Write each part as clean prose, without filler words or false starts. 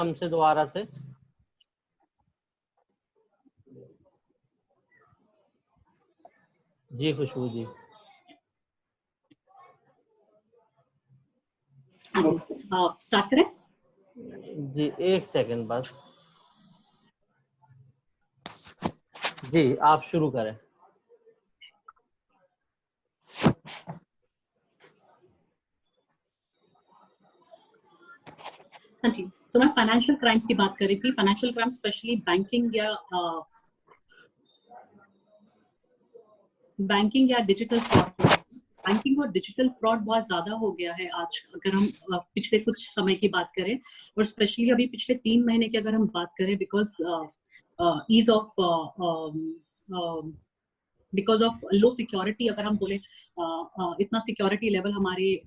हमसे दोबारा से। जी खुशबू जी। स्टार्ट करें? जी एक सेकंड बस। जी आप शुरू करें। हाँ जी, तो मैं फाइनेंशियल क्राइम्स की बात कर रही थी। फाइनेंशियल क्राइम स्पेशली बैंकिंग या डिजिटल फ्रॉड। बैंकिंग और डिजिटल फ्रॉड बहुत ज्यादा हो गया है आज, अगर हम पिछले कुछ समय की बात करें, और स्पेशली अभी पिछले 3 महीने की अगर हम बात करें, बिकॉज ऑफ लो सिक्योरिटी। अगर हम बोले इतना सिक्योरिटी लेवल हमारे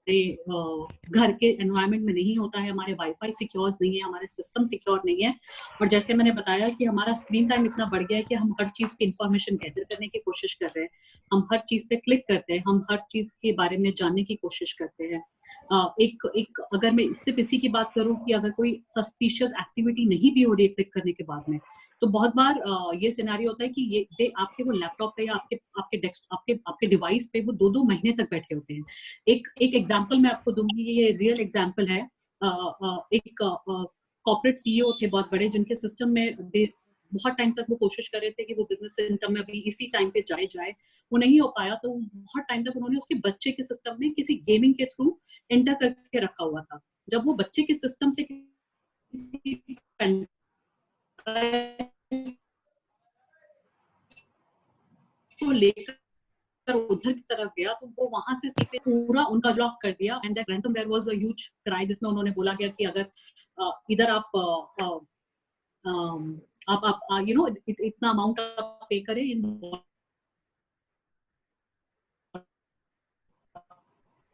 घर के एनवायरनमेंट में नहीं होता है, हमारे वाईफाई सिक्योर नहीं है, हमारे सिस्टम सिक्योर नहीं है, और जैसे मैंने बताया कि हमारा स्क्रीन टाइम इतना बढ़ गया है कि हम हर चीज की इंफॉर्मेशन गैदर करने की कोशिश कर रहे हैं, हम हर चीज पे क्लिक करते हैं, हम हर चीज के बारे में जानने की कोशिश करते हैं। एक अगर मैं सिर्फ इसी की बात करूं कि अगर कोई सस्पिशियस एक्टिविटी नहीं भी हो रही है क्लिक करने के बाद में, तो बहुत बार ये सिनेरियो होता है कि ये आपके वो लैपटॉप पे या आपके डेस्कटॉप आपके डिवाइस पे वो 2-2 महीने तक बैठे होते हैं। एक एग्जांपल मैं आपको दूंगी, ये रियल एग्जांपल है। एक कॉर्पोरेट सीईओ थे बहुत बड़े, जिनके सिस्टम में बहुत टाइम तक वो कोशिश कर रहे थे कि वो बिजनेस सेंटर में अभी इसी टाइम पे जाए, वो नहीं हो पाया, तो बहुत टाइम तक उन्होंने उसके बच्चे के सिस्टम में किसी गेमिंग के थ्रू एंटर करके रखा हुआ था। जब वो बच्चे के सिस्टम से किसी को लेकर उधर की तरफ गया, तो वो वहां से सीधे पूरा उनका लॉक कर दिया, and that ransomware was a huge cry, जिसमें उन्होंने बोला गया कि अगर इधर आप यू नो इतना अमाउंट आप पे करें in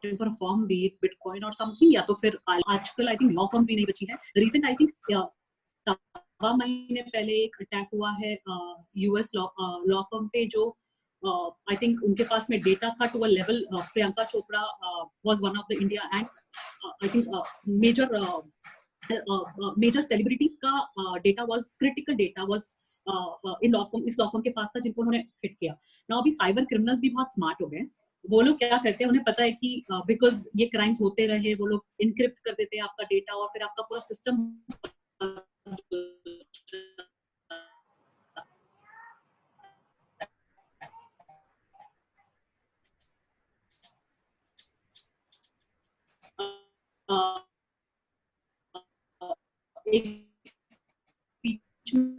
form, B it bitcoin और समथिंग, या तो फिर आजकल आई थिंक लॉ फर्म्स भी नहीं बची है। रिसेंट आई थिंक 7 महीने पहले एक अटैक हुआ है यूएस लॉ फर्म पे, जो आई थिंक उनके पास में डेटा था to a level, Priyanka Chopra was one of the India and I think major celebrities का data was critical data was in law firm, इस लॉ फर्म के पास था, जिनको उन्होंने हिट किया। नाउ अभी साइबर क्रिमिनल्स भी बहुत स्मार्ट हो गए। वो लोग क्या करते हैं, उन्हें पता है कि बिकॉज ये क्राइम्स होते रहे, वो लोग इनक्रिप्ट कर देते हैं आपका डेटा, और फिर आपका पूरा सिस्टम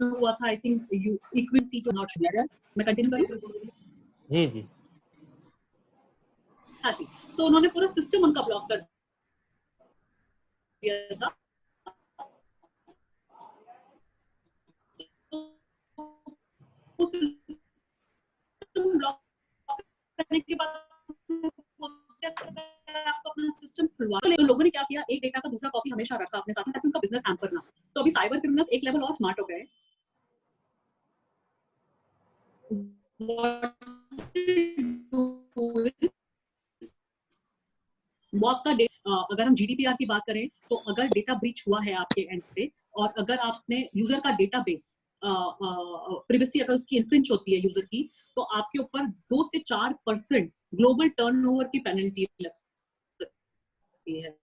हुआ था, आई थिंक इक्विटी जो नॉट क्लियर। मैं कंटिन्यू करूं? जी जी। हाँ जी, तो उन्होंने पूरा सिस्टम उनका ब्लॉक कर दिया था। तो सिस्टम ब्लॉक करने के बाद आपको अपना सिस्टम खुलवा, तो लोगों ने क्या किया, एक डेटा का दूसरा कॉपी हमेशा रखा अपने साथ में, ताकि उनका बिजनेस हैम्पर ना। तो अभी साइबर क्रिमिनल्स एक लेवल और स्मार्ट हो गए। वो आपका अगर हम जीडीपीआर की बात करें, तो अगर डेटा ब्रीच हुआ है आपके एंड से, और अगर आपने यूजर का डेटाबेस प्रिवेसी अगर उसकी इन्फ्रिंज होती है यूजर की, तो आपके ऊपर 2 से 4% ग्लोबल टर्नओवर की पेनल्टी लग सकती है।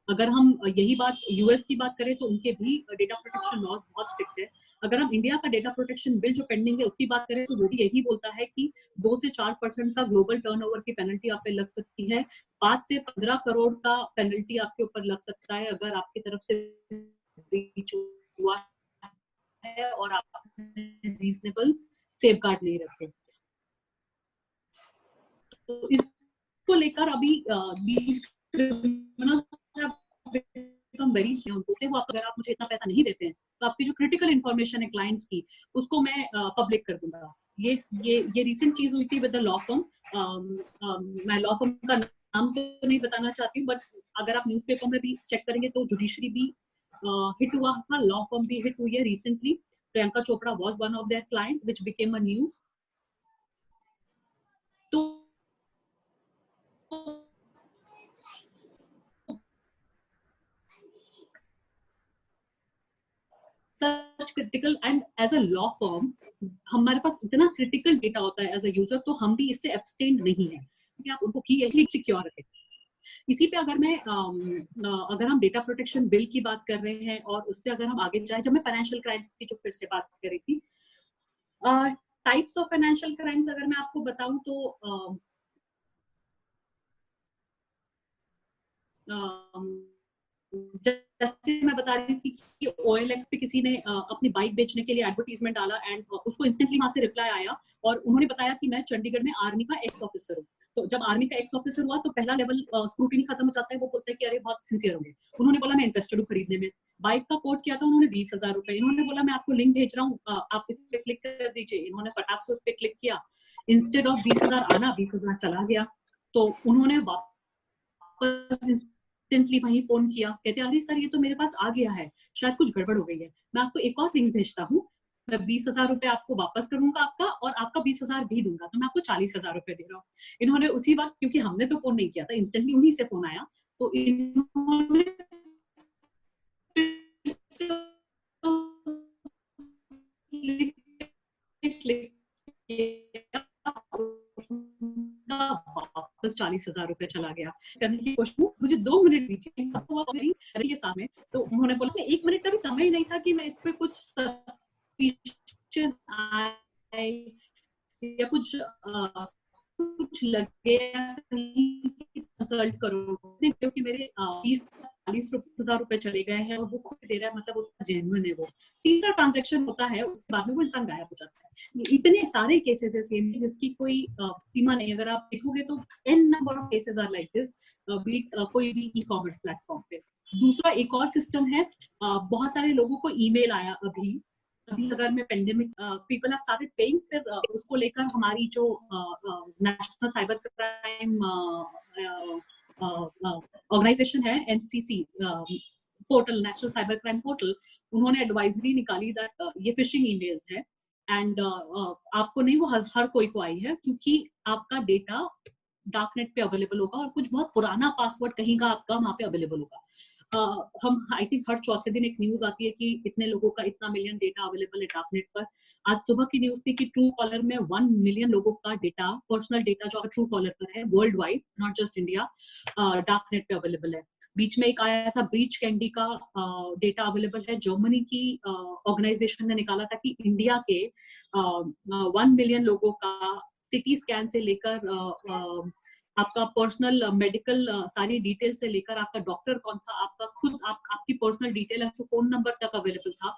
अगर हम यही बात यूएस की बात करें, तो उनके भी डेटा प्रोटेक्शन लॉज बहुत स्ट्रिक्ट है। अगर हम इंडिया का डेटा प्रोटेक्शन बिल जो पेंडिंग है उसकी बात करें, तो वो भी यही बोलता है कि 2 से 4% का ग्लोबल टर्नओवर की पेनल्टी आप पे लग सकती है। 5 से 15 करोड़ का पेनल्टी आपके ऊपर लग सकता है अगर आपकी तरफ से ब्रीच हुआ है और आपने रीजनेबल सेफगार्ड नहीं रखे। तो इसको लेकर अभी वो अगर आप मुझे इतना पैसा नहीं देते हैं, तो आपकी जो क्रिटिकल इन्फॉर्मेशन है क्लाइंट्स की, उसको मैं पब्लिक कर दूंगा। ये रिसेंट चीज हुई थी विद द लॉ फर्म। मैं लॉ फर्म का नाम तो नहीं बताना चाहती हूँ, बट अगर आप न्यूज़पेपर में भी चेक करेंगे तो जुडिशरी भी हिट हुआ था, लॉ फर्म भी हिट हुई है recently. Priyanka Chopra was one of their client which became a news. तो critical and as a law firm हमारे पास इतना क्रिटिकल डेटा होता है एज अ यूजर, तो हम भी इससे एब्सटेन्ड नहीं है कि आप उनको की सिक्योर रखें। इसी पे अगर हम डेटा प्रोटेक्शन बिल की बात कर रहे हैं और उससे अगर हम आगे जाए, जब मैं फाइनेंशियल क्राइम्स की जो फिर से बात कर रही थी, टाइप्स ऑफ फाइनेंशियल क्राइम्स अगर मैं आपको बताऊं तो जैसे मैं बता रही थी कि OLX पे किसी ने अपनी बाइक बेचने के लिए एडवर्टीजमेंट डाला एंड उसको इंस्टेंटली वहां से रिप्लाई आया और उन्होंने बताया कि मैं चंडीगढ़ में आर्मी का एक्स ऑफिसर हूँ। तो जब आर्मी का एक्स ऑफिसर हुआ तो पहला लेवल स्क्रूटिनी खत्म हो जाता है, वो बोलते हैं कि अरे बहुत सिंसियर होंगे। उन्होंने बोला मैं इंटरेस्टेड हूँ खरीदने में। बाइक का कोट किया था उन्होंने 20,000 रुपए। इन्होंने बोला मैं आपको लिंक भेज रहा हूँ, आप इस पे क्लिक कर दीजिए। इन्होंने फटाक से उस पर क्लिक किया, इंस्टेड ऑफ 20,000 आना 20,000 चला गया। तो उन्होंने वापस इंस्टेंटली वहीं फोन किया, कहते अरे सर ये तो मेरे पास आ गया है, शायद कुछ गड़बड़ हो गई है, मैं आपको एक और लिंक भेजता हूँ, मैं 20,000 रुपए आपको वापस करूंगा आपका, और आपका 20,000 भी दूंगा, तो मैं आपको 40,000 रुपए दे रहा हूँ। इन्होंने उसी वक्त, क्योंकि हमने तो फोन नहीं किया था, इंस्टेंटली उन्हीं से फोन आया, तो इन्होंने वापस 40,000 रुपए चला गया। करने की कोशिश, मुझे 2 मिनट दीजिए के सामने। तो उन्होंने बोला 1 मिनट का भी समय नहीं था कि मैं इस पे कुछ सस्पिशन आए या कुछ लगे कंसल्ट करो, क्योंकि मेरे 30-40,000 रुपए चले गए हैं और वो खुद दे रहा है, मतलब उसका जेन्युइन है वो। तीसरा ट्रांजैक्शन होता है, उसके बाद में वो इंसान गायब हो जाता है। इतने सारे केसेस है सेम जिसकी कोई सीमा नहीं। अगर आप देखोगे तो n number of cases are like this, beat कोई भी ई कॉमर्स प्लेटफॉर्म पे। दूसरा एक और सिस्टम है, बहुत सारे लोगों को ईमेल आया अभी अगर मैं pandemic people are started paying, फिर उसको लेकर हमारी जो नेशनल साइबर क्राइम ऑर्गेनाइजेशन है, NCC portal, national cyber crime portal, उन्होंने एडवाइजरी निकाली दैट ये फिशिंग ईमेल्स है एंड आपको नहीं, वो हर कोई को आई है, क्योंकि आपका डेटा डार्क नेट पे अवेलेबल होगा और कुछ बहुत पुराना पासवर्ड कहीं का आपका वहां पे अवेलेबल होगा। हम आई थिंक हर चौथे दिन एक न्यूज आती है कि इतने लोगों का इतना मिलियन डेटा अवेलेबल है डार्क नेट पर। आज सुबह की न्यूज थी कि ट्रू कॉलर में 1 मिलियन लोगों का डेटा, पर्सनल डेटा जो ट्रू कॉलर पर है world wide, not just India, dark net पे अवेलेबल है। बीच में एक आया था ब्रीच कैंडी का डेटा अवेलेबल है, जर्मनी की ऑर्गेनाइजेशन ने निकाला था कि इंडिया के 1 मिलियन लोगों का सिटी स्कैन से लेकर आपका पर्सनल मेडिकल सारी डिटेल से लेकर आपका डॉक्टर कौन था, आपका खुद आपकी पर्सनल डिटेल है, फोन नंबर तक अवेलेबल था।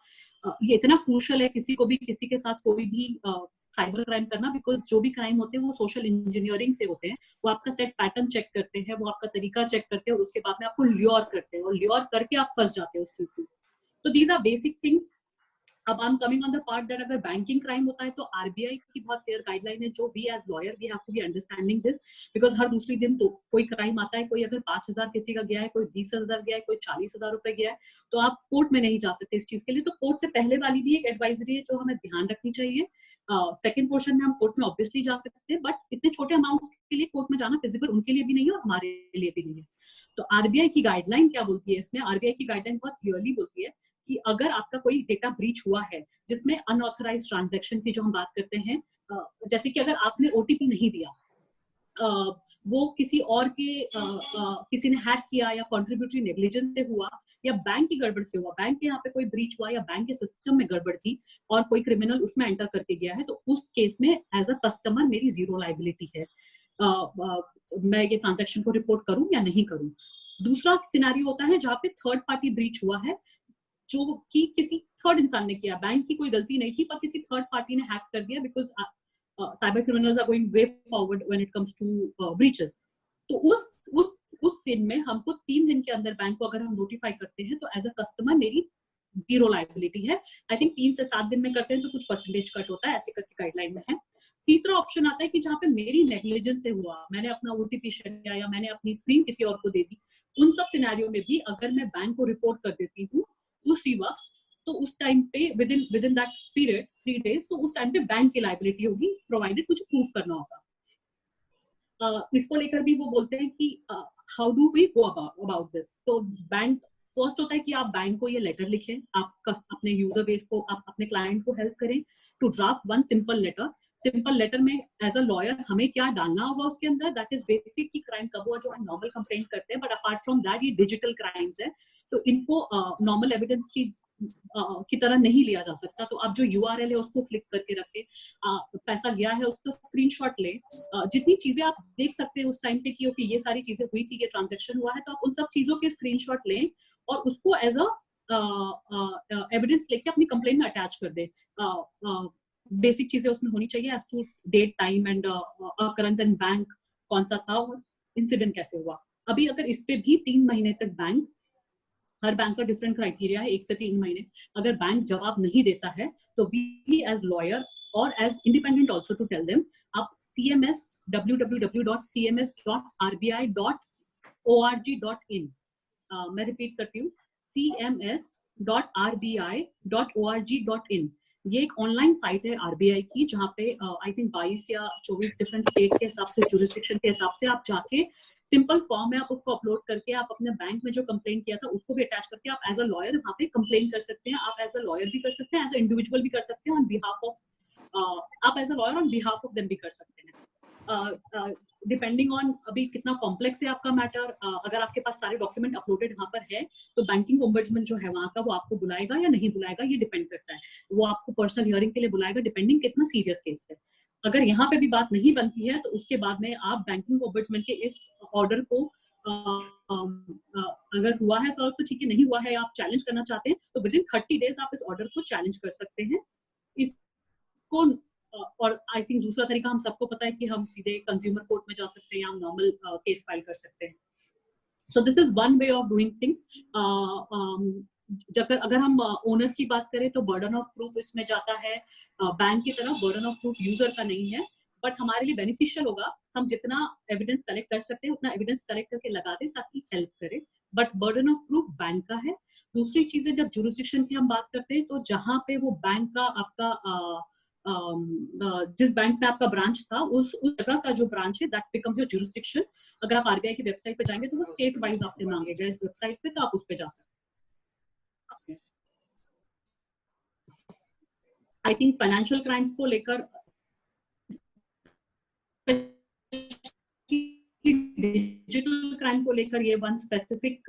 ये इतना क्रूशल है किसी को भी किसी के साथ कोई भी साइबर क्राइम करना, बिकॉज जो भी क्राइम होते हैं वो सोशल इंजीनियरिंग से होते हैं। वो आपका सेट पैटर्न चेक करते हैं, वो आपका तरीका चेक करते हैं और उसके बाद में आपको ल्योर करते हैं और ल्योर करके आप फंस जाते हैं उस चीज में। तो दीज आर बेसिक थिंग्स। अब I am coming on the part that अगर बैंकिंग क्राइम होता है तो RBI की बहुत क्लियर गाइडलाइन है, जो भी as lawyer we have to be understanding this, because हर दूसरी दिन तो कोई क्राइम आता है, कोई अगर 5,000 किसी का गया है, कोई 20,000 गया है, कोई 40,000 रुपए गया है, तो आप कोर्ट में नहीं जा सकते इस चीज के लिए। तो कोर्ट से पहले वाली भी एक एडवाइजरी है जो हमें ध्यान रखनी चाहिए। सेकंड पोर्शन में हम कोर्ट में ऑब्वियसली जा सकते हैं, बट इतने छोटे अमाउंट्स के लिए कोर्ट में जाना फिजिबल उनके लिए भी नहीं है और हमारे लिए भी नहीं है। तो RBI की गाइडलाइन क्या बोलती है इसमें? RBI की गाइडलाइन बहुत क्लियरली बोलती है कि अगर आपका कोई डेटा ब्रीच हुआ है जिसमें अनऑथराइज्ड ट्रांजैक्शन की जो हम बात करते हैं, जैसे कि अगर आपने OTP नहीं दिया, वो किसी और के किसी ने हैक किया या कॉन्ट्रीब्यूटरी नेग्लिजेंस से हुआ या बैंक की गड़बड़ से हुआ, बैंक के यहाँ पे कोई ब्रीच हुआ या बैंक के सिस्टम में गड़बड़ थी और कोई क्रिमिनल उसमें एंटर करके गया है, तो उस केस में एज अ कस्टमर मेरी जीरो लायबिलिटी है। मैं ये ट्रांजैक्शन को रिपोर्ट करूं या नहीं करूं। दूसरा सिनेरियो होता है जहाँ पे थर्ड पार्टी ब्रीच हुआ है, जो कि किसी थर्ड इंसान ने किया, बैंक की कोई गलती नहीं थी पर किसी थर्ड पार्टी ने हैक कर दिया, because cyber criminals are going way forward when it comes to breaches. तो उस सीन में हमको 3 दिन के अंदर बैंक को अगर हम नोटिफाई करते हैं तो एज अ कस्टमर मेरी जीरो लायबिलिटी है। आई थिंक 3 से 7 दिन में करते हैं तो कुछ परसेंटेज कट होता है, ऐसे करके गाइडलाइन में है। तीसरा ऑप्शन आता है कि जहाँ पे मेरी नेग्लिजेंस से हुआ, मैंने अपना OTP शेयर किया या मैंने अपनी स्क्रीन किसी और को दे दी, उन सब सिनेरियो में भी अगर मैं बैंक को रिपोर्ट कर देती हूँ उसी वक्त, तो उस टाइम पे with in that period 3 days, तो उस टाइम पे बैंक की लायबिलिटी होगी, प्रोवाइडेड मुझे प्रूव करना होगा। इसको लेकर भी वो बोलते हैं कि how do we go about this. तो बैंक फर्स्ट होता है कि आप बैंक को ये लेटर लिखें, आप अपने यूजर बेस को, आप अपने क्लाइंट को हेल्प करें to draft one simple letter. Simple letter में एज अ लॉयर हमें क्या डालना होगा उसके अंदर, दैट इज बेसिक की क्राइम कब हुआ जो हम नॉर्मल कंप्लेंट करते हैं, बट अपार्ट फ्रॉम दैट ये डिजिटल क्राइम्स है, तो इनको नॉर्मल एविडेंस की तरह नहीं लिया जा सकता। तो आप जो URL है उसको क्लिक करके रखें, पैसा गया है उसका स्क्रीनशॉट ले, जितनी चीजें आप देख सकते हैं उस टाइम पे कि ओके ये सारी चीजें हुई थी, ये ट्रांजैक्शन हुआ है, तो आप उन सब चीजों के स्क्रीनशॉट लें और उसको एज अ एविडेंस लेके अपनी कंप्लेंट में अटैच कर दे। बेसिक चीजें उसमें होनी चाहिए as to date, time and occurrence and bank कौन सा था और इंसिडेंट कैसे हुआ। अभी अगर इस पे भी 3 महीने तक बैंक, हर बैंक का डिफरेंट क्राइटेरिया है, 1 से 3 महीने, अगर बैंक जवाब नहीं देता है तो वी एज लॉयर और as independent also to tell them, आप CMS www.cms.rbi.org.in, मैं रिपीट करती हूँ, cms.rbi.org.in, ये एक ऑनलाइन साइट है RBI की, जहाँ पे आई थिंक 22 या 24 डिफरेंट स्टेट के हिसाब से, जुरिस्डिक्शन के हिसाब से आप जाके सिंपल फॉर्म है, आप उसको अपलोड करके आप अपने बैंक में जो कंप्लेंट किया था उसको भी अटैच करके आप एज अ लॉयर वहाँ पे कंप्लेंट कर सकते हैं। आप एज अ लॉयर भी कर सकते हैं, एज अ इंडिविजुअल भी कर सकते हैं, ऑन बिहाफ ऑफ आप as a lawyer on behalf of them भी कर सकते हैं, डिपेंडिंग ऑन अभी कितना कॉम्प्लेक्स है आपका मैटर। अगर आपके पास सारे डॉक्यूमेंट अपलोडेड वहाँ पर है तो बैंकिंग ओम्बड्समैन जो है वहाँ का, वो आपको बुलाएगा या नहीं बुलाएगा ये डिपेंड करता है, वो आपको पर्सनल हियरिंग के लिए बुलाएगा डिपेंडिंग कितना सीरियस केस है। अगर यहाँ पे भी बात नहीं बनती है तो उसके बाद में आप बैंकिंग ओम्बड्समैन के इस ऑर्डर को अगर हुआ है सॉल्व तो ठीक है, नहीं हुआ है आप चैलेंज करना चाहते हैं तो विदिन 30 डेज आप इस ऑर्डर को चैलेंज कर सकते हैं। इसको और आई थिंक दूसरा तरीका हम सबको पता है कि हम सीधे कंज्यूमर कोर्ट में जा सकते हैं या हम नॉर्मल केस फाइल कर सकते हैं। So this is one way of doing things. अगर हम ओनर्स की बात करें तो बर्डन ऑफ प्रूफ इसमें जाता है बैंक की तरफ, बर्डन ऑफ प्रूफ यूजर का नहीं है, बट हमारे लिए बेनिफिशियल होगा हम जितना एविडेंस कलेक्ट कर सकते हैं उतना एविडेंस कलेक्ट करके लगा दें ताकि हेल्प करे, but burden of proof bank का है। दूसरी चीज है, जब जुरिस्डिक्शन की हम बात करते हैं तो जहां पे वो बैंक का आपका जिस बैंक में आपका ब्रांच था उस जगह का जो ब्रांच है दैट बिकम्स योर जुरिस्डिक्शन। अगर आप RBI की वेबसाइट पे जाएंगे तो वो स्टेट वाइज आपसे मांगेगा इस वेबसाइट पे, तो आप उस पे जा सकते हैं। आई थिंक फाइनेंशियल क्राइम्स को लेकर डिजिटल क्राइम को लेकर ये one specific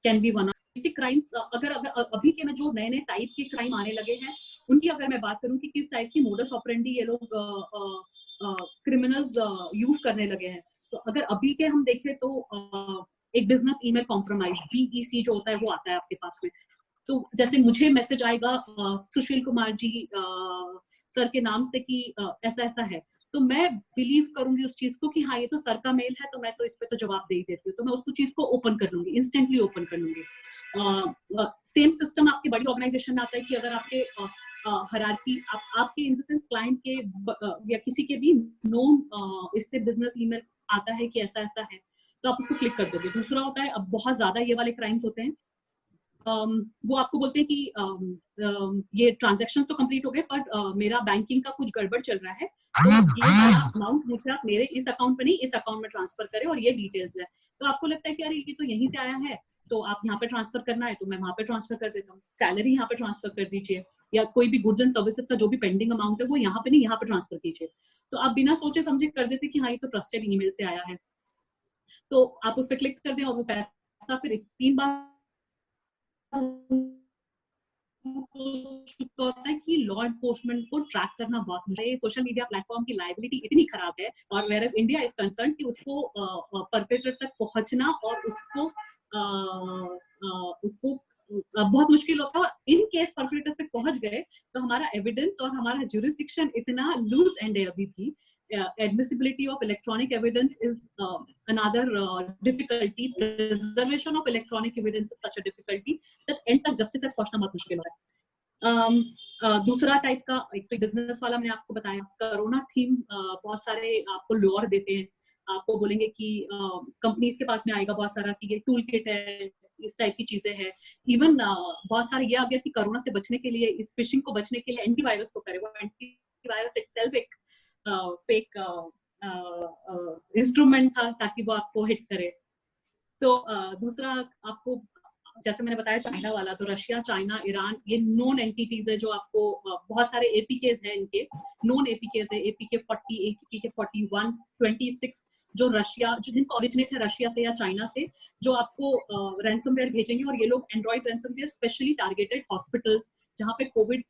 can be one basic crimes. अगर अभी के में जो नए नए टाइप के क्राइम आने लगे हैं उनकी अगर मैं बात करूं कि किस टाइप की मोडस ऑपरेंडी ये लोग क्रिमिनल्स यूज करने लगे हैं, तो अगर अभी के हम देखें तो एक बिजनेस ईमेल कॉम्प्रोमाइज BEC जो होता है वो आता है आपके पास में। तो जैसे मुझे मैसेज आएगा सुशील कुमार जी सर के नाम से कि ऐसा ऐसा है, तो मैं बिलीव करूंगी उस चीज को कि हाँ ये तो सर का मेल है तो मैं तो इस पे तो जवाब दे ही देती हूँ, तो मैं उसको चीज को ओपन कर लूंगी, इंस्टेंटली ओपन कर लूंगी। सेम सिस्टम आपके बड़ी ऑर्गेनाइजेशन में आता है कि अगर आपके हरारकी आपके इन द सेंस क्लाइंट के या किसी के भी नोन इससे बिजनेस ईमेल आता है कि ऐसा ऐसा है तो आप उसको क्लिक कर दोगे। दूसरा होता है, अब बहुत ज्यादा ये वाले क्राइम्स होते हैं, वो आपको बोलते हैं कि ये ट्रांजैक्शन तो कंप्लीट हो गए पर मेरा बैंकिंग का कुछ गड़बड़ चल रहा है, तो ये वाला अमाउंट मुझे आप मेरे इस अकाउंट में नहीं इस अकाउंट में ट्रांसफर करें और ये डिटेल्स है। तो आपको लगता है कि अरे ये तो यहीं से आया है तो आप यहाँ पे ट्रांसफर करना है तो मैं वहां पे ट्रांसफर कर देता हूँ, सैलरी यहाँ पे ट्रांसफर कर दीजिए या कोई भी गुड्स एंड सर्विसेज का जो भी पेंडिंग अमाउंट है वो यहाँ पे नहीं यहाँ पे ट्रांसफर कीजिए। तो आप बिना सोचे समझे कर देते कि हाँ ये तो ट्रस्टेड ईमेल से आया है, तो आप उस पर क्लिक कर दें और वो पैसा फिर 3 बार होता है कि लॉ एनफोर्समेंट को ट्रैक करना बहुत मुश्किल है। सोशल मीडिया प्लेटफॉर्म की लायबिलिटी इतनी खराब है और वेयर इंडिया इज कंसर्न कि उसको परपेट्रेटर तक पहुंचना और उसको बहुत मुश्किल होता है। और इन केस परपेट्रेटर तक पहुंच गए तो हमारा एविडेंस और हमारा जुरिस्डिक्शन इतना लूज एंड है अभी भी। Admissibility of electronic evidence is another difficulty. Preservation of electronic evidence is such a difficulty that end तक justice तक पहुंचना बहुत मुश्किल है। दूसरा टाइप का एक तो बिजनेस वाला मैंने आपको बताया, कोरोना थीम बहुत सारे आपको लॉर देते हैं, आपको बोलेंगे कि कंपनीज के पास में आएगा बहुत सारा कि ये टूल किट है, इस टाइप की चीजें हैं। इवन बहुत सारे ये आ गया कि कोरोना से बचने के लिए, इस फिशिंग को बचने के लिए एंटीवायरस को करे, वो एंटीवायरस इटसेल्फ एक फेक इंस्ट्रूमेंट था ताकि वो आपको हिट करे। तो दूसरा आपको जैसे मैंने बताया चाइना वाला, तो रशिया, चाइना, ईरान, ये नोन एंटिटीज है जो आपको बहुत सारे एपीकेस हैं, इनके नोन एपीकेस है, एपीके 40, एपीके 41, 26 जो रशिया, जिनका ओरिजिनेट है रशिया से या चाइना से, जो आपको रैंसमवेयर भेजेंगे। और ये लोग Android ransomware specially targeted hospitals जहाँ पे कोविड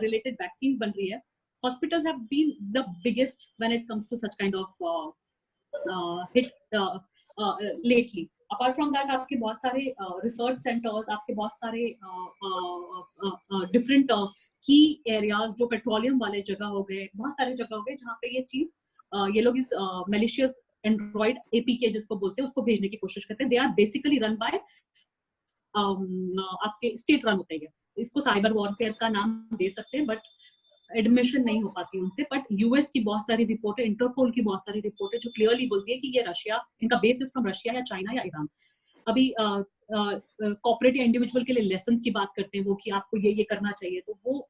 रिलेटेड वैक्सीन बन रही है। Hospitals have been the biggest when it comes to such kind of hit lately. Apart from that आपके बहुत सारे रिसर्च सेंटर्स, आपके बहुत सारे डिफरेंट की एरियाज जो पेट्रोलियम वाले जगह हो गए, बहुत सारे जगह हो गए जहाँ पे ये चीज ये लोग इस मेलिशियस एंड्रॉइड एपीके जिसको बोलते हैं उसको भेजने की कोशिश करते हैं। They are basically run by आपके स्टेट रन होते हैं। इसको साइबर वॉरफेयर का नाम दे सकते हैं, बट एडमिशन नहीं हो पाती उनसे। बट यूएस की बहुत सारी रिपोर्ट है, इंटरपोल की बहुत सारी रिपोर्ट है जो क्लियरली बोलती है कि ये रशिया, इनका बेस इज फ्रॉम रशिया या चाइना या ईरान। अभी कॉर्पोरेट या इंडिविजुअल के लिए लेसन्स की बात करते हैं वो कि आपको ये करना चाहिए, तो वो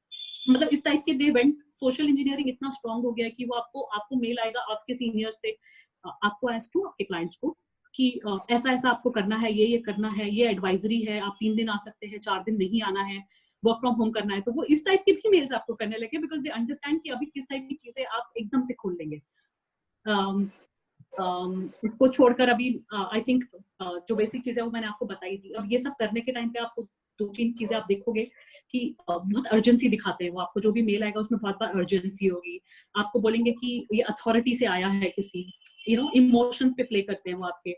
मतलब इस टाइप के दे वेंट। सोशल इंजीनियरिंग इतना स्ट्रांग हो गया है कि वो आपको मेल आएगा आपके सीनियर से, आपको एज टू आपके क्लाइंट्स को, कि ऐसा ऐसा आपको करना है, ये करना है, ये एडवाइजरी है, आप 3 दिन आ सकते हैं, 4 दिन नहीं आना है, वर्क फ्रॉम होम करना है। तो वो इस टाइप की भी मेल्स आपको करने लगे, बिकॉज दे अंडरस्टैंड कि अभी किस टाइप की चीजें आप एकदम से खोल लेंगे। इसको छोड़कर अभी आई थिंक जो बेसिक चीजें वो मैंने आपको बताई थी। अब ये सब करने के टाइम पे आपको 2-3 चीजें आप देखोगे कि बहुत अर्जेंसी दिखाते हैं वो, आपको जो भी मेल आएगा उसमें बहुत बार अर्जेंसी होगी। आपको बोलेंगे कि ये अथॉरिटी से आया है किसी, इमोशंस पे प्ले करते हैं वो आपके।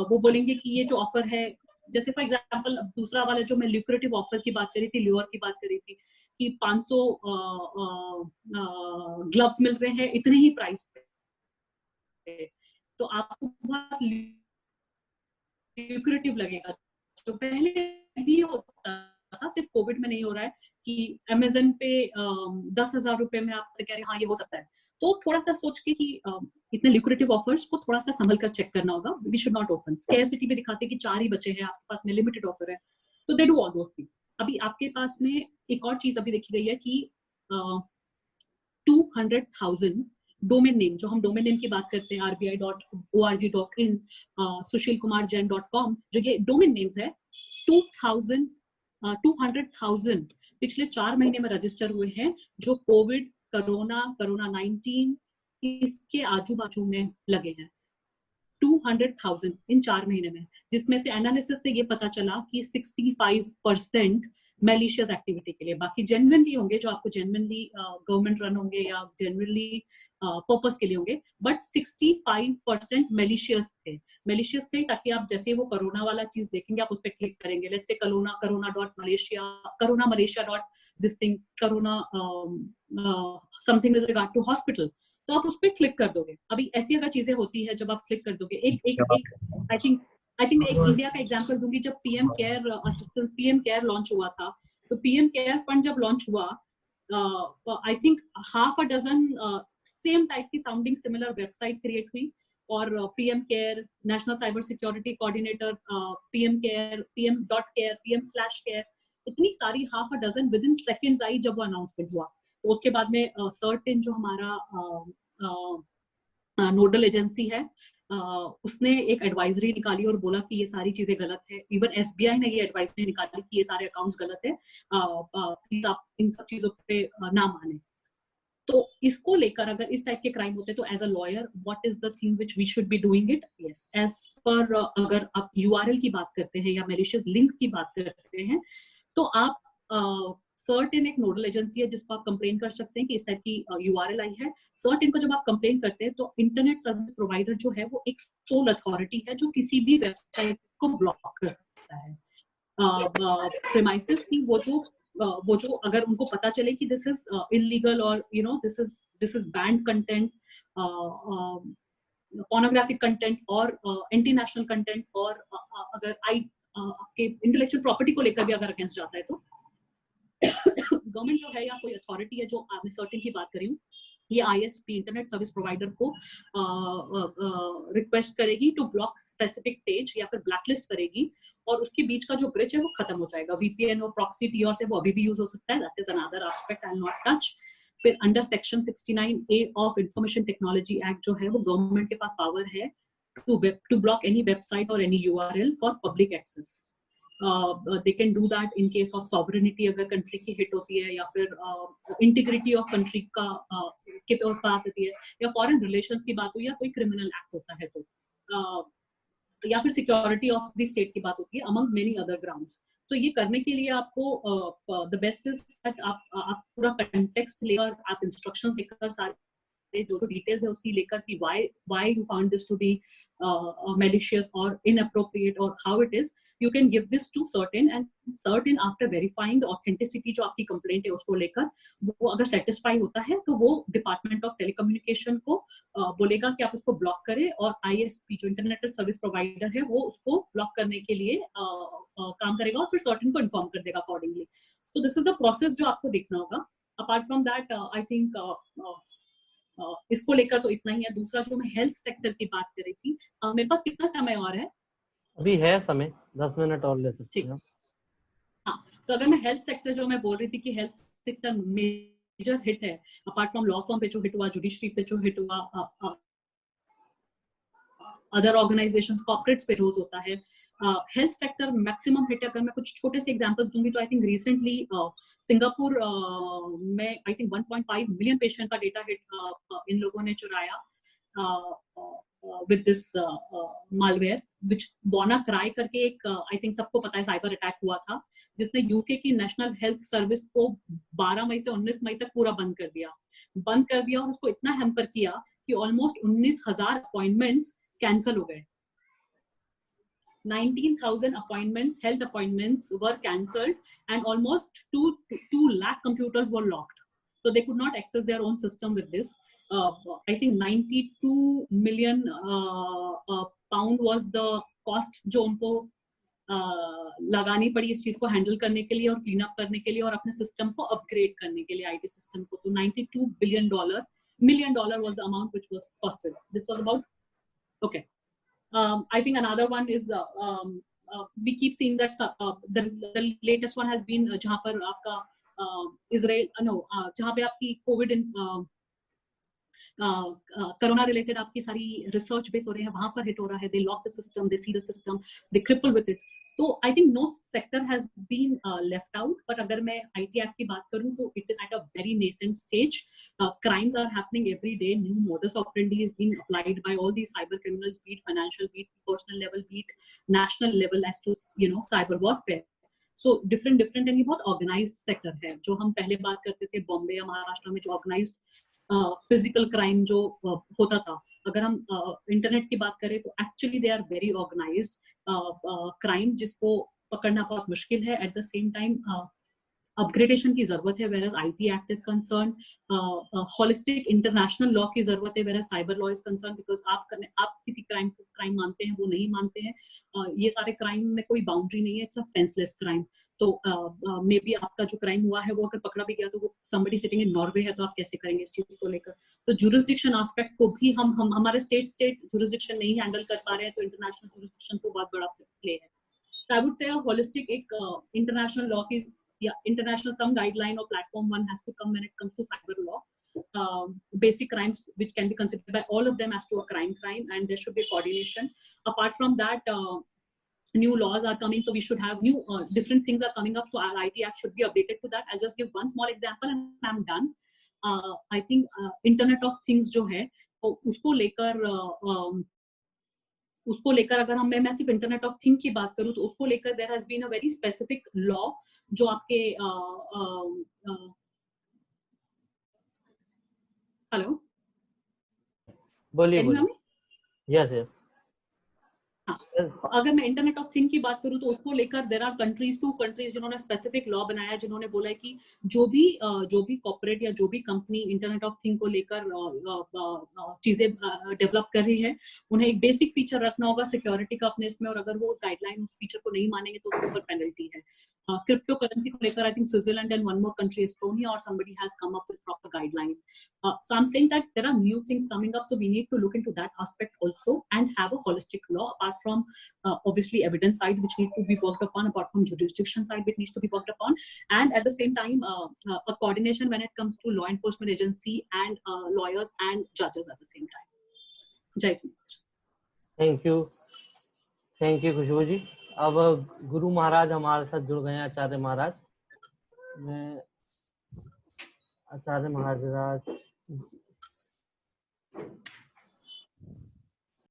वो बोलेंगे कि ये जो ऑफर है, जैसे फॉर एग्जांपल दूसरा वाला जो मैं ल्यूक्रेटिव ऑफर की बात करी थी, ल्यूअर की बात करी थी, कि 500 ग्लव्स मिल रहे हैं इतने ही प्राइस पे, तो आपको बहुत ल्यूक्रेटिव लगेगा। तो पहले भी होता था, सिर्फ कोविड में नहीं हो रहा है, कि अमेजन पे 10,000 रुपए में आप कह रहे हैं हाँ ये हो सकता है। तो थोड़ा सा सोच के कि इतने ल्यूक्रेटिव ऑफर्स को थोड़ा सा संभल कर चेक करना होगा। We should not open. Scarcity में दिखाते कि 4 ही बचे हैं आपके पास में, लिमिटेड ऑफर है, तो they do all those things. अभी आपके पास में एक और चीज अभी देखी गई है कि 200,000 डोमेन नेम, जो हम डोमेन नेम की बात करते हैं rbi.org.in, sushilkumarjain.com, जो ये डोमेन नेम्स है 200,000 पिछले 4 महीने में रजिस्टर हुए हैं, जो कोविड, कोरोना 19 इसके आजू बाजू में लगे हैं। 200,000 इन 4 महीने में, जिसमें से एनालिसिस से ये पता चला कि 65% मैलिशियस एक्टिविटी के लिए, बाकी जेन्युइनली होंगे जो आपको जेन्युइनली गवर्नमेंट रन होंगे या जेन्युइनली पर्पस के लिए होंगे, बट 65% मैलिशियस थे ताकि आप जैसे वो कोरोना वाला चीज देखेंगे आप उस पर क्लिक करेंगे, let's say corona.malaysia.this thing, corona something with regard to hospital, तो आप उस पर क्लिक कर दोगे। अभी ऐसी अगर चीजें होती है जब आप क्लिक कर दोगे, एक आई थिंक एक इंडिया का एग्जांपल दूंगी। जब PM care assistance, PM care launch हुआ था, तो पीएम केयर फंड जब लॉन्च हुआ, I think half a dozen same type की साउंडिंग सिमिलर वेबसाइट क्रिएट हुई, और PM care, national cyber security coordinator, PM care, pm.care, pm/care, इतनी सारी half a dozen with in seconds I जब वो announcement हुआ। तो उसके बाद में सर्टेन जो हमारा नोडल एजेंसी है, उसने एक एडवाइजरी निकाली और बोला कि ये सारी चीजें गलत है। इवन एसबीआई ने ये एडवाइजरी निकाली कि ये सारे अकाउंट्स गलत है, प्लीज आप इन सब चीजों पे ना माने। तो इसको लेकर अगर इस टाइप के क्राइम होते तो as a lawyer what is the thing which we should be doing it? Yes, as per अगर आप यूआरएल की बात करते हैं या मैलिशियस लिंक्स की बात करते हैं, तो आप सर्टेन एक नोडल एजेंसी है जिसको आप कंप्लेन कर सकते हैं कि इस टाइप की यूआरएल आई है। सर्टेन को जब आप कंप्लेन करते हैं तो इंटरनेट सर्विस प्रोवाइडर जो है वो एक सोल अथॉरिटी है जो किसी भी वेबसाइट को ब्लॉक करता है। प्रेमाइसेस की वो जो अगर उनको पता चले कि दिस इज इलीगल और this is band content, pornographic content और एंटी नेशनल कंटेंट, और अगर आपके इंटेलेक्चुअल प्रॉपर्टी को लेकर भी अगर अगेंस्ट जाता है, तो गवर्नमेंट जो है या कोई अथॉरिटी है, जो मैं सर्टेन की बात कर रही हूँ, ये आईएसपी इंटरनेट सर्विस प्रोवाइडर को रिक्वेस्ट करेगी टू ब्लॉक स्पेसिफिक पेज या फिर ब्लैकलिस्ट करेगी, और उसके बीच का जो ब्रिज है वो खत्म हो जाएगा। वीपीएन और प्रॉक्सी टीओआर से वो अभी भी यूज हो सकता है, that is another aspect I will not touch. फिर under section 69A of information technology act जो है, वो गवर्नमेंट के पास पावर है to block any website or any URL for public access. They can do that in case of sovereignty, अगर country की hit होती है, या फिर integrity of country का के पास होती है, या foreign relations की बात हो, या कोई criminal act होता है तो, या फिर सिक्योरिटी ऑफ द स्टेट की बात होती है, अमंग मेनी अदर ग्राउंड्स. तो ये करने के लिए आपको द बेस्ट इज दैट आप पूरा कंटेक्स्ट लेकर, आप इंस्ट्रक्शंस लेकर, सारे जो डिटेल्स है उसकी लेकर कि why you found this to be malicious or inappropriate or how it is, you can give this to certain after verifying the authenticity जो आपकी कंप्लेंट है उसको लेकर, वो अगर सेटिस्फाई होता है तो वो डिपार्टमेंट ऑफ टेलीकम्युनिकेशन को बोलेगा कि आप उसको ब्लॉक करें, और ISP जो इंटरनेट सर्विस प्रोवाइडर है वो उसको ब्लॉक करने के लिए काम करेगा और फिर सर्टेन को इन्फॉर्म कर देगा accordingly. So this is the process जो आपको देखना होगा. Apart from that I think इसको लेकर तो इतना ही है. दूसरा जो मैं हेल्थ सेक्टर की बात कर रही थी, मेरे पास कितना समय और है? अभी है समय, 10 मिनट और ले सकते हैं. हाँ, तो अगर मैं हेल्थ सेक्टर जो मैं बोल रही थी कि हेल्थ सेक्टर मेजर हिट है, अपार्ट फ्रॉम लॉ फर्म पे जो हिट हुआ, जुडिशरी पे जो हिट हुआ, अदर ऑर्गेनाइजेशंस, कॉर्पोरेट्स पे रोज होता है. हेल्थ सेक्टर मैक्सिमम हिट है. अगर मैं कुछ छोटे से एग्जांपल्स दूंगी तो आई थिंक रिसेंटली सिंगापुर में आई थिंक 1.5 मिलियन पेशेंट का डेटा हिट इन लोगों ने चुराया with this malware which WannaCry करके एक आई थिंक सबको पता है साइबर अटैक हुआ था, जिसने यूके की नेशनल हेल्थ सर्विस को 12 मई से 19 मई तक पूरा बंद कर दिया और उसको इतना हैम्पर किया कि ऑलमोस्ट 19,000 अपॉइंटमेंट्स कैंसिल हो गए. 19,000 appointments, health appointments were cancelled, and almost 2 lakh computers were locked, so they could not access their own system with this. I think 92 million pound was the cost जो उनको लगानी पड़ी इस चीज को handle करने के लिए और क्लीन अप करने के लिए और अपने सिस्टम को अपग्रेड करने के लिए, IT सिस्टम को. तो 92 million dollar was the amount which was costed. This was about, okay. I think another one is we keep seeing that the latest one has been जहाँ पर आपका जहाँ पे आपकी कोविड कोरोना रिलेटेड आपकी सारी रिसर्च बेस हो रहे हैं, वहां पर हिट हो रहा है. They lock the system, they see the system, they cripple with it. तो I think no sector has been left out. But अगर मैं IT एक्ट की बात करूं तो it is at a very nascent stage. Crimes are happening every day. New modus operandi is being applied by all the cyber criminals, be it financial, be it personal level, be it national level, as to cyber warfare. So different and ये बहुत organised sector है. जो हम पहले बात करते थे बॉम्बे या महाराष्ट्र में जो ऑर्गेनाइज्ड फिजिकल क्राइम जो होता था, अगर हम इंटरनेट की बात करें तो actually they are very organised crime, जिसको पकड़ना बहुत मुश्किल है. At the same time upgradation की जरूरत है whereas IT act is concern, holistic international law की जरूरत है whereas cyber law is concern, because आप किसी क्राइम को क्राइम मानते हैं, वो नहीं मानते हैं. ये सारे क्राइम में कोई बाउंड्री नहीं है. It's a fenceless crime. तो मे बी आपका जो क्राइम हुआ है वो अगर पकड़ा भी गया तो वो somebody sitting in Norway है, तो आप कैसे करेंगे इस चीज को लेकर. तो जुरिस्डिक्शन एस्पेक्ट को भी हम हमारे स्टेट जुरिस्डिक्शन नहीं हैंडल कर पा रहे हैं, तो इंटरनेशनल जुरिस्डिक्शन तो बहुत बड़ा प्ले है. So I would say a holistic international law is, yeah, international some guideline or platform one has to come when it comes to cyber law. Basic crimes which can be considered by all of them as to a crime, and there should be coordination. Apart from that, new laws are coming, so we should have new different things are coming up, so our IT act should be updated to that. I'll just give one small example and I'm done. I think internet of things जो है तो उसको लेकर अगर मैं सिर्फ internet of thing की बात करूं तो उसको लेकर there has been a very specific law जो आपके हेलो बोलिए. यस. अगर मैं इंटरनेट ऑफ थिंग की बात करूं तो उसको लेकर देयर आर टू कंट्रीज जिन्होंने स्पेसिफिक लॉ बनाया, जिन्होंने बोला कि जो भी कॉर्पोरेट या जो भी कंपनी इंटरनेट ऑफ थिंग को लेकर चीजें डेवलप कर रही है, उन्हें एक बेसिक फीचर रखना होगा सिक्योरिटी का अपने इसमें, और अगर वो उस गाइडलाइन उस फीचर को नहीं मानेंगे तो उसके ऊपर पेनल्टी है. क्रिप्टो करेंसी को लेकर I think Switzerland and one more country Estonia और somebody has come up with proper guideline. So I'm saying that there are new things coming up, so we need to look into that aspect also and have a holistic law apart from obviously evidence side which need to be worked upon, apart from jurisdiction side which needs to be worked upon, and at the same time a coordination when it comes to law enforcement agency and lawyers and judges at the same time. Jai Hind. Thank you Khushboo ji. अब गुरु महाराज हमारे साथ जुड़ गए हैं, आचार्य महाराज। मैं आचार्य महाराज